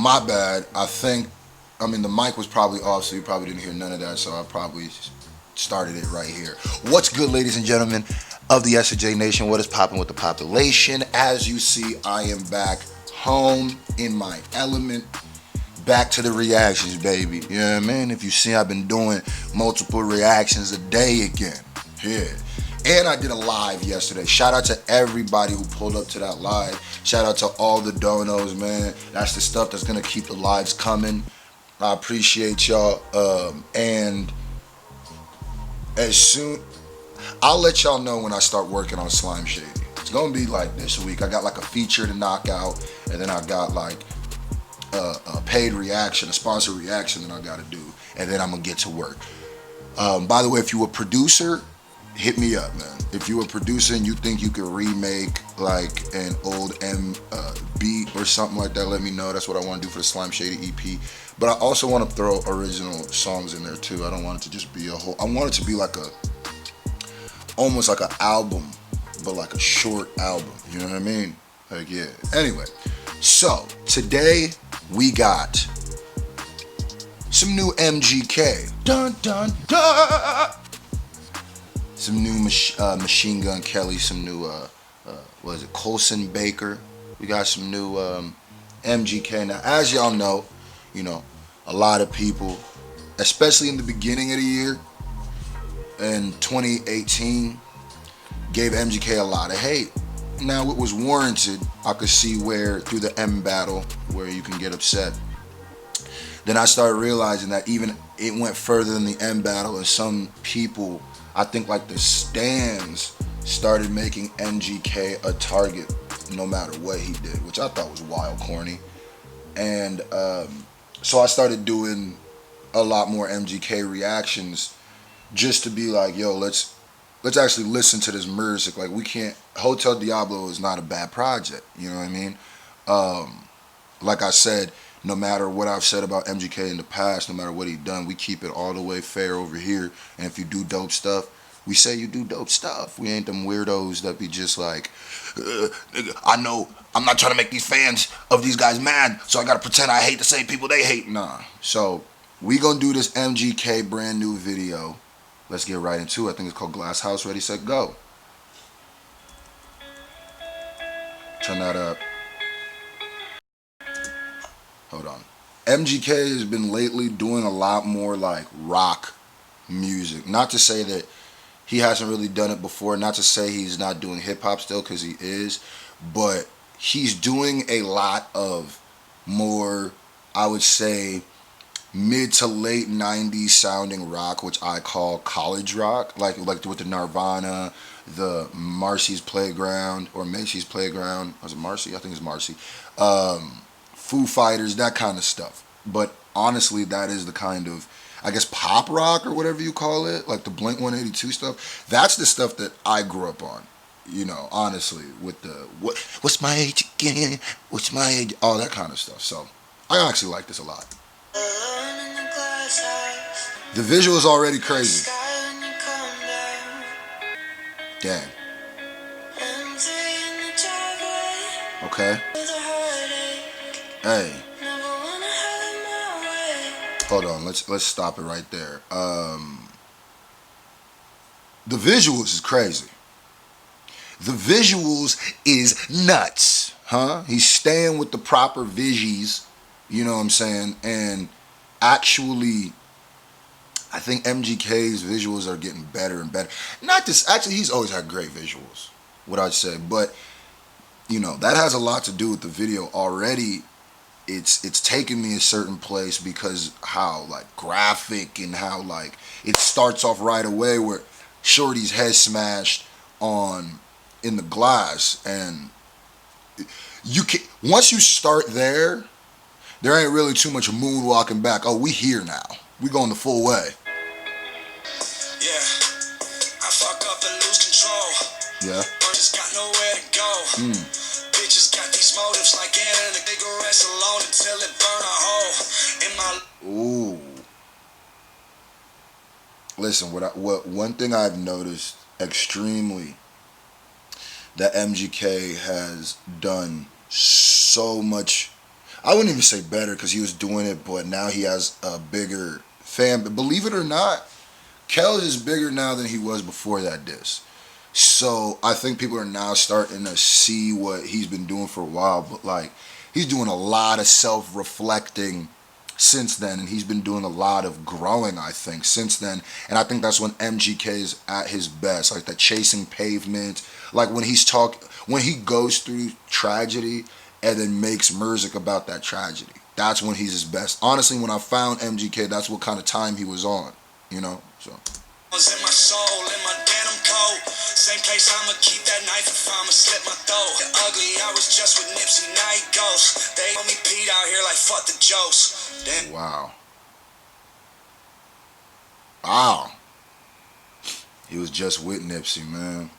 My bad. I mean, the mic was probably off, so you probably didn't hear none of that, so I probably started it right here. What's good, ladies and gentlemen of the SJ Nation? What is popping with the population? As you see, I am back home in my element. Back to the reactions, baby. You know what I mean? If you see, I've been doing multiple reactions a day again. Yeah. And I did a live yesterday. Shout out to everybody who pulled up to that live. Shout out to all the donos, man. That's the stuff that's gonna keep the lives coming. I appreciate y'all. And as soon, I'll let y'all know when I start working on Slime Shady. It's gonna be like this week. I got like a feature to knock out, and then I got like a paid reaction, a sponsored reaction that I gotta do, and then I'm gonna get to work. By the way, if you a producer, hit me up, man. If you a producer and you think you could remake like an old beat or something like that, let me know. That's what I want to do for the Slime Shady EP. But I also want to throw original songs in there too. I don't want it to just be a whole. I want it to be like almost like an album, but like a short album. You know what I mean? Like, yeah. Anyway, so today we got some new MGK. Dun dun dun. Some new Machine Gun Kelly. Some new what is it? Colson Baker. We got some new MGK. Now, as y'all know, a lot of people, especially in the beginning of the year, in 2018, gave MGK a lot of hate. Now, it was warranted. I could see where through the M battle where you can get upset. Then I started realizing that even it went further than the M battle, and some people, I think like the stands, started making MGK a target no matter what he did, which I thought was wild corny. And so I started doing a lot more MGK reactions just to be like, yo, let's actually listen to this music. Like, we can't. Hotel Diablo is not a bad project. You know what I mean? Like I said, no matter what I've said about MGK in the past, no matter what he done, we keep it all the way fair over here. And if you do dope stuff, we say you do dope stuff. We ain't them weirdos that be just like, I know I'm not trying to make these fans of these guys mad, so I gotta pretend I hate the same people they hate. Nah. So we gonna do this MGK brand new video. Let's get right into it. I think it's called Glass House. Ready, set, go. Turn that up. Hold on. MGK has been lately doing a lot more like rock music. Not to say that he hasn't really done it before. Not to say he's not doing hip hop still, because he is. But he's doing a lot of more, I would say, mid to late 90s sounding rock, which I call college rock. Like with the Nirvana, the Marcy's Playground, or Macy's Playground. Was it Marcy? I think it's Marcy. Foo Fighters, that kind of stuff. But honestly, that is the kind of, I guess, pop rock or whatever you call it, like the Blink 182 stuff. That's the stuff that I grew up on, honestly, with the what's my age again? What's my age? All that kind of stuff. So I actually like this a lot. The visual is already crazy. Damn. Okay. Hey. Hold on, let's stop it right there. The visuals is crazy. The visuals is nuts, huh? He's staying with the proper visuals, you know what I'm saying? And actually, I think MGK's visuals are getting better and better. Not this, actually, he's always had great visuals, what I'd say. But, that has a lot to do with the video already. It's taken me a certain place because how like graphic and how like it starts off right away where Shorty's head smashed in the glass, and you can, once you start there ain't really too much moonwalking back. Oh, we here now. We going the full way. Yeah, I fuck up and lose control. Yeah. Just got nowhere to go. Bitches got these motives like Anna, they go rest alone until it burn a hole in my. Ooh. Listen, what one thing I've noticed extremely that MGK has done so much. I wouldn't even say better because he was doing it, but now he has a bigger fan. But believe it or not, Kells is bigger now than he was before that diss. So I think people are now starting to see what he's been doing for a while. But like, he's doing a lot of self-reflecting since then, and he's been doing a lot of growing, I think, since then. And I think that's when MGK is at his best, like the chasing pavement, like when when he goes through tragedy and then makes music about that tragedy. That's when he's his best. Honestly, when I found MGK, that's what kind of time he was on, you know. So. Was in my soul, in my denim coat. Same place I'ma keep that knife if I'ma slit my throat. Ugly, I was just with Nipsey, night ghost. They call me Pete out here like fuck the jokes. Then Wow. Wow. He was just with Nipsey, man.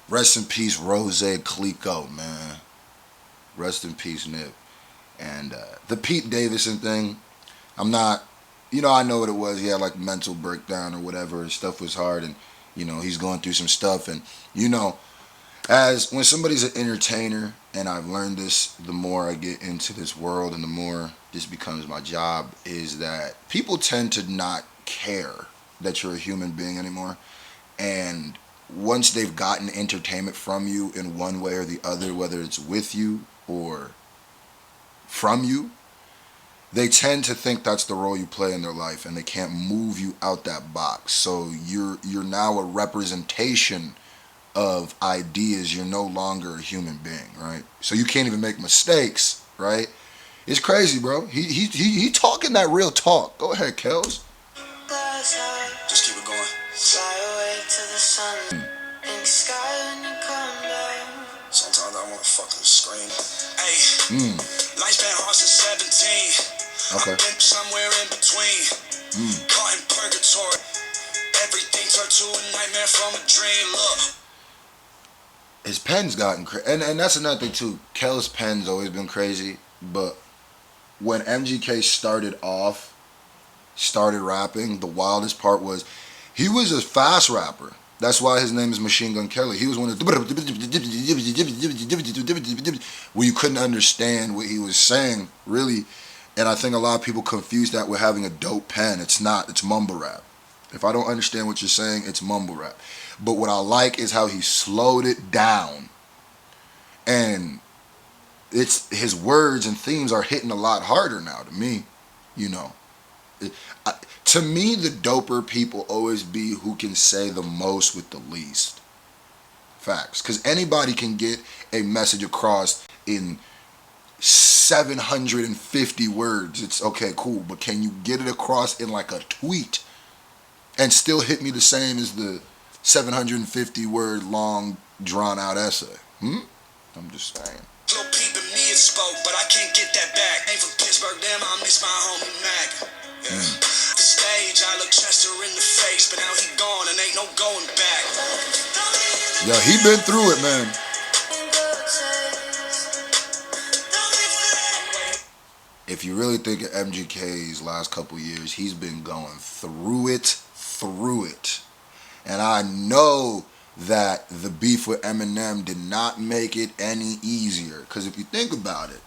Rest in peace, Rose Clico, man. Rest in peace, Nip. And the Pete Davidson thing, I'm not, I know what it was. He had like mental breakdown or whatever. His stuff was hard, and he's going through some stuff. And as when somebody's an entertainer, and I've learned this, the more I get into this world and the more this becomes my job, is that people tend to not care that you're a human being anymore. And once they've gotten entertainment from you in one way or the other, whether it's with you or from you, they tend to think that's the role you play in their life, and they can't move you out that box. So you're now a representation of ideas. You're no longer a human being, right? So you can't even make mistakes, right? It's crazy, bro. He talking that real talk. Go ahead, Kells. just keep it going. Fly away to the sun. Pink sky when you come down. Sometimes I wanna fucking scream. Hey, life's been hard since 17. Okay. I've been somewhere in between. Caught in purgatory. Everything turned to a nightmare from a dream. Look. His pen's gotten crazy, and that's another thing too. Kells' pen's always been crazy, but when MGK started rapping, the wildest part was he was a fast rapper. That's why his name is Machine Gun Kelly. He was one of the where you couldn't understand what he was saying, really. And I think a lot of people confuse that with having a dope pen. It's not. It's mumble rap. If I don't understand what you're saying, it's mumble rap. But what I like is how he slowed it down. And it's his words and themes are hitting a lot harder now to me, to me, the doper people always be who can say the most with the least. Facts. Because anybody can get a message across in 750 words. It's okay, cool. But can you get it across in like a tweet and still hit me the same as the 750 word long drawn out essay? I'm just saying. Little peep in me it spoke, but I can't get that back. Ain't from Pittsburgh, damn, I miss my homie Mac. Yeah. The stage, I look Chester in the face, but now he gone and ain't no going back. Yeah, he been through it, man. If you really think of MGK's last couple years, he's been going through it. And I know that the beef with Eminem did not make it any easier. Because if you think about it,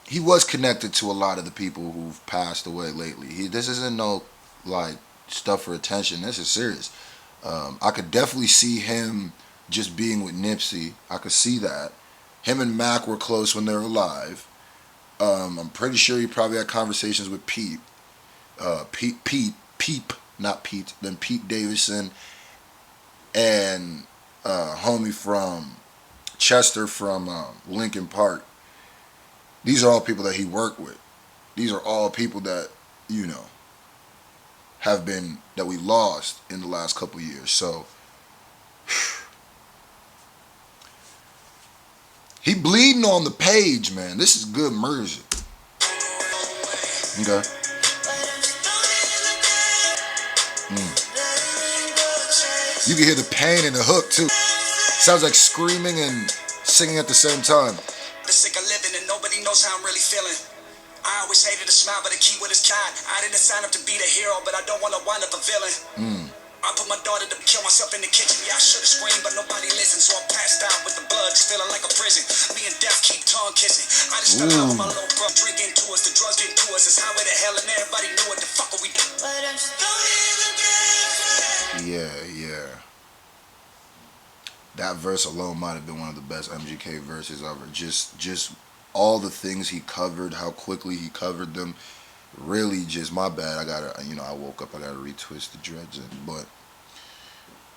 he was connected to a lot of the people who've passed away lately. This isn't no, like, stuff for attention. This is serious. I could definitely see him just being with Nipsey. I could see that. Him and Mac were close when they were alive. I'm pretty sure he probably had conversations with Peep, not Pete, then Pete Davidson, and homie from Chester from Lincoln Park. These are all people that he worked with. These are all people that, have been, that we lost in the last couple years. So, he bleeding on the page, man. This is good music. Okay. You can hear the pain in the hook, too. Sounds like screaming and singing at the same time. Sick of living and nobody knows how I'm really feeling. I always hated to smile, but a key with his kind. I didn't sign up to be the hero, but I don't want to wind up a villain. I put my daughter to kill Enjoy myself in the kitchen, yeah, I should've screamed, but nobody listened, so I passed out with the blood, just feeling like a prison. Me and death keep tongue kissing. I just fell out with my little bro. Drink into us, the drugs get to us. It's highway to hell, and everybody knew what the fuck are we doing. But I'm still Yeah. That verse alone might have been one of the best MGK verses ever. Just all the things he covered, how quickly he covered them. Really, just my bad. I woke up. I gotta retwist the dreads in, but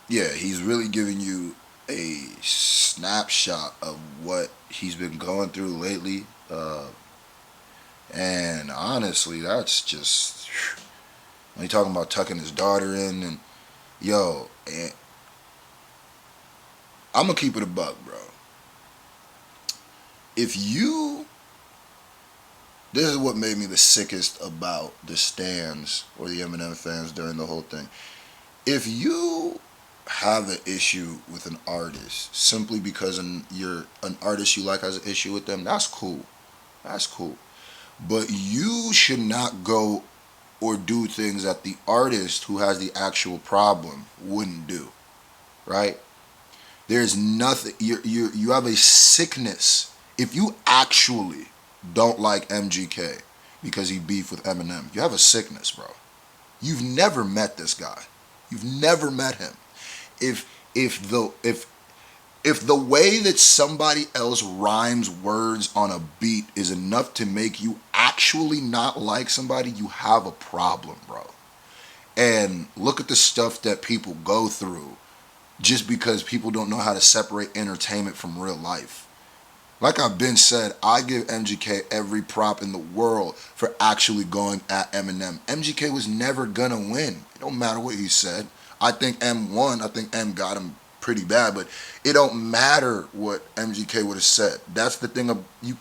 yeah, he's really giving you a snapshot of what he's been going through lately. And honestly, that's just when he talking about tucking his daughter in and and I'm gonna keep it a buck, bro. This is what made me the sickest about the stans or the Eminem fans during the whole thing. If you have an issue with an artist simply because you're an artist you like has an issue with them, that's cool. That's cool. But you should not go or do things that the artist who has the actual problem wouldn't do, right? There's nothing. You have a sickness. If you actually don't like MGK because he beefed with Eminem, you have a sickness, bro. You've never met this guy. You've never met him. If the way that somebody else rhymes words on a beat is enough to make you actually not like somebody, you have a problem, bro. And look at the stuff that people go through just because people don't know how to separate entertainment from real life. Like I've been said, I give MGK every prop in the world for actually going at Eminem. MGK was never gonna win. It don't matter what he said. I think M won. I think M got him pretty bad, but it don't matter what MGK would have said. That's the thing of you.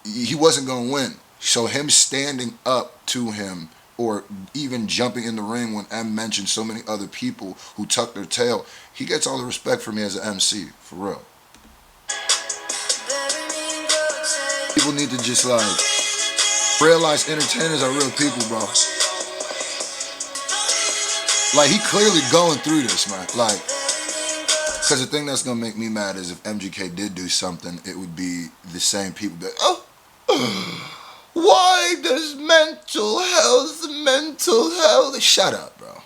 He wasn't gonna win. So him standing up to him or even jumping in the ring when M mentioned so many other people who tucked their tail, he gets all the respect from me as an MC, for real. People need to just realize entertainers are real people, bro. Like, he clearly going through this, man. Like, because the thing that's gonna make me mad is if MGK did do something, it would be the same people that, why does mental health, shut up, bro.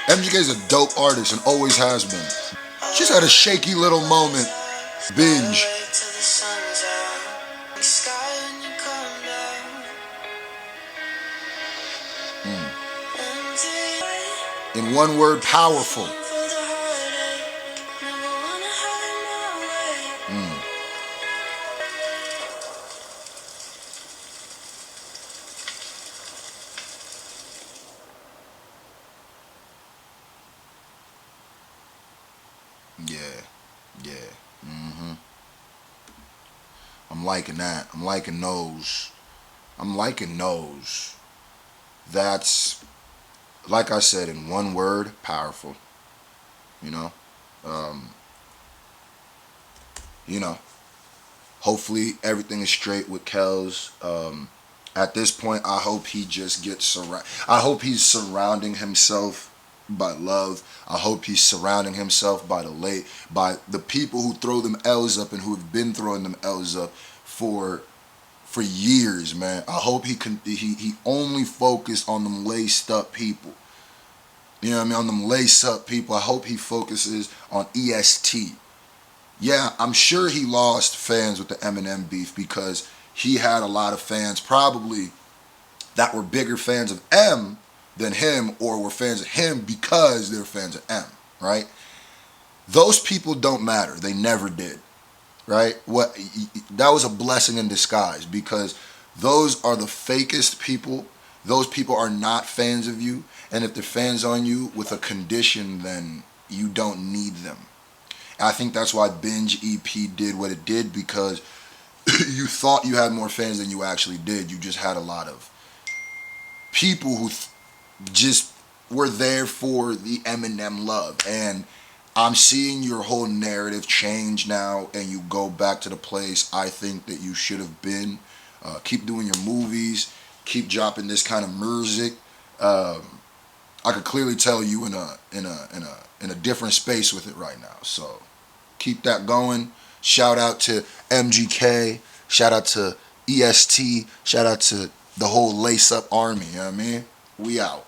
MGK's a dope artist and always has been. Just had a shaky little moment. Binge. In one word, powerful. Yeah. I'm liking that. I'm liking those. That's, like I said, in one word, powerful. You know, hopefully everything is straight with Kells. At this point, I hope he just gets I hope he's surrounding himself by love. I hope he's surrounding himself by the people who throw them L's up and who have been throwing them L's up for years, man. I hope he only focused on them laced up people. You know what I mean? On them lace up people. I hope he focuses on EST. Yeah, I'm sure he lost fans with the Eminem beef because he had a lot of fans probably that were bigger fans of M than him or were fans of him because they're fans of M, right? Those people don't matter. They never did, right? That was a blessing in disguise because those are the fakest people. Those people are not fans of you. And if they're fans on you with a condition, then you don't need them. I think that's why Binge EP did what it did, because you thought you had more fans than you actually did. You just had a lot of people who just were there for the Eminem love. And I'm seeing your whole narrative change now, and you go back to the place I think that you should have been. Keep doing your movies. Keep dropping this kind of music. I could clearly tell you in a different space with it right now. So keep that going. Shout out to MGK. Shout out to EST. Shout out to the whole Lace Up Army. You know what I mean? We out.